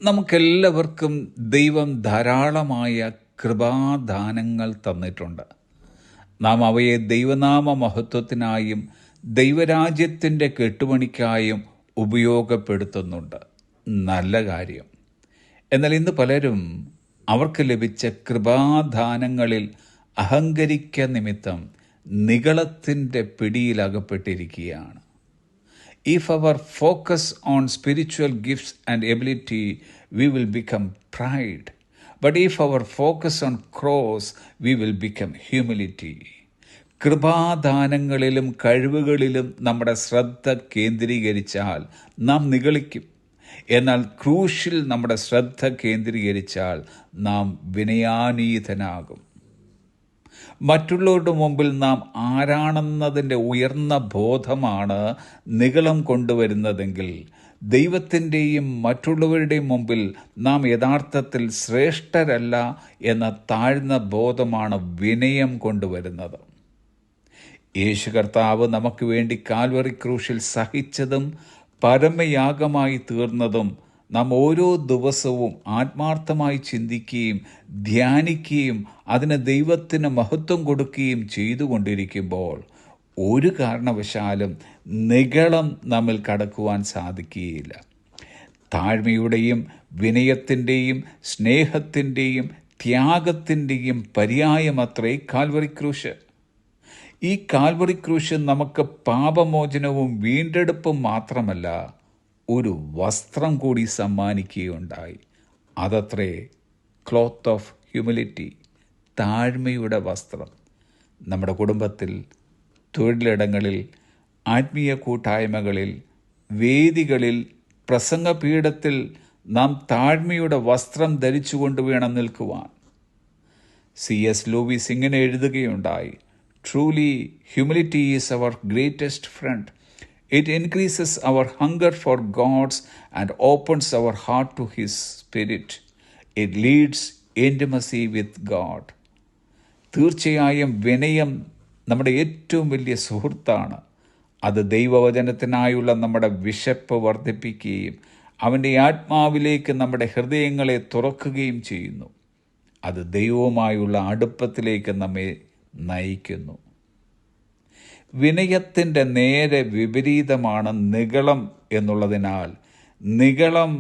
നമുക്കെല്ലാവർക്കും ദൈവം ധാരാളമായ കൃപാദാനങ്ങൾ തന്നിട്ടുണ്ട്. നാം അവയെ ദൈവനാമ മഹത്വത്തിനായും ദൈവരാജ്യത്തിൻ്റെ കെട്ടുപണിക്കായും ഉപയോഗപ്പെടുത്തുന്നുണ്ട്. നല്ല കാര്യം. എന്നാൽ ഇന്ന് പലരും അവർക്ക് ലഭിച്ച കൃപാദാനങ്ങളിൽ അഹങ്കരിക്ക നിമിത്തം നിഗളത്തിൻ്റെ പിടിയിലകപ്പെട്ടിരിക്കുകയാണ്. If our focus on spiritual gifts and ability, we will become pride. But if our focus on cross, we will become humility. കൃപാദാനങ്ങളിലും കഴിവുകളിലും നമ്മുടെ ശ്രദ്ധ കേന്ദ്രീകരിച്ചാൽ നാം നിഗളിക്കും. എന്നാൽ ക്രൂശിൽ നമ്മുടെ ശ്രദ്ധ കേന്ദ്രീകരിച്ചാൽ നാം വിനയാനീതനാകും. മറ്റുള്ളവരുടെ മുമ്പിൽ നാം ആരാണെന്നതിൻ്റെ ഉയർന്ന ബോധമാണ് നിഗളം കൊണ്ടുവരുന്നതെങ്കിൽ ദൈവത്തിൻ്റെയും മറ്റുള്ളവരുടെയും മുമ്പിൽ നാം യഥാർത്ഥത്തിൽ ശ്രേഷ്ഠരല്ല എന്ന താഴ്ന്ന ബോധമാണ് വിനയം കൊണ്ടുവരുന്നത്. യേശു കർത്താവ് നമുക്ക് വേണ്ടി കാൽവറി ക്രൂശിൽ സഹിച്ചതും പരമയാഗമായി തീർന്നതും നാം ഓരോ ദിവസവും ആത്മാർത്ഥമായി ചിന്തിക്കുകയും ധ്യാനിക്കുകയും അതിന് ദൈവത്തിന് മഹത്വം കൊടുക്കുകയും ചെയ്തുകൊണ്ടിരിക്കുമ്പോൾ ഒരു കാരണവശാലും നിഗളം നമ്മിൽ കടക്കുവാൻ സാധിക്കുകയില്ല. താഴ്മയുടെയും വിനയത്തിൻ്റെയും സ്നേഹത്തിൻ്റെയും ത്യാഗത്തിൻ്റെയും പര്യായമത്രേ കാൽവറി ക്രൂശ്. ഈ കാൽവറി ക്രൂശ് നമുക്ക് പാപമോചനവും വീണ്ടെടുപ്പും മാത്രമല്ല, ഒരു വസ്ത്രം കൂടി സമ്മാനിക്കുകയുണ്ടായി. അതത്രേ ക്ലോത്ത് ഓഫ് ഹ്യൂമിലിറ്റി, താഴ്മയുടെ വസ്ത്രം. നമ്മുടെ കുടുംബത്തിൽ, തൊഴിലിടങ്ങളിൽ, ആത്മീയ കൂട്ടായ്മകളിൽ, വേദികളിൽ, പ്രസംഗപീഠത്തിൽ നാം താഴ്മയുടെ വസ്ത്രം ധരിച്ചുകൊണ്ട് വേണം നിൽക്കുവാൻ. C.S. ലൂയിസ് ഇങ്ങനെ എഴുതുകയുണ്ടായി: Truly, humility is our greatest friend. It increases our hunger for God's and opens our heart to His Spirit. It leads intimacy with God. തീർച്ചയായും വിനയം നമ്മുടെ ഏറ്റവും വലിയ സുഹൃത്താണ്. അത് ദൈവവചനത്തിനായുള്ള നമ്മുടെ വിശപ്പ് വർദ്ധിപ്പിക്കുകയും അവൻ്റെ ആത്മാവിലേക്ക് നമ്മുടെ ഹൃദയങ്ങളെ തുറക്കുകയും ചെയ്യുന്നു. അത് ദൈവവുമായുള്ള അടുപ്പത്തിലേക്ക് നമ്മെ നയിക്കുന്നു. വിനയത്തിൻ്റെ നേരെ വിപരീതമാണ് നിഗളം എന്നുള്ളതിനാൽ നിഗളം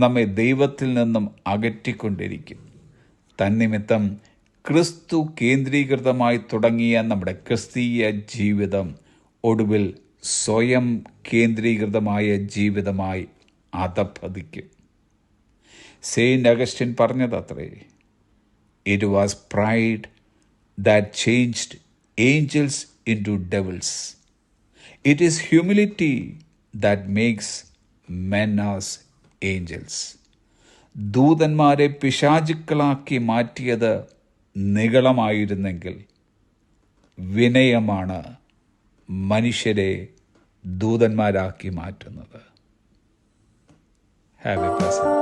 നമ്മെ ദൈവത്തിൽ നിന്നും അകറ്റിക്കൊണ്ടിരിക്കും. തന്നിമിത്തം ക്രിസ്തു കേന്ദ്രീകൃതമായി തുടങ്ങിയ നമ്മുടെ ക്രിസ്തീയ ജീവിതം ഒടുവിൽ സ്വയം കേന്ദ്രീകൃതമായ ജീവിതമായി അധപ്പതിക്കും. സെയിൻറ്റ് അഗസ്റ്റിൻ പറഞ്ഞതത്രേ: It was pride that changed angels into devils. It is humility that makes men as angels. ദൂതന്മാരെ പിശാചുക്കളാക്കി മാറ്റിയത് നിഗളമായിരുന്നെങ്കിൽ വിനയമാണ് മനുഷ്യരെ ദൂതന്മാരാക്കി മാറ്റുന്നത്. Have A pleasant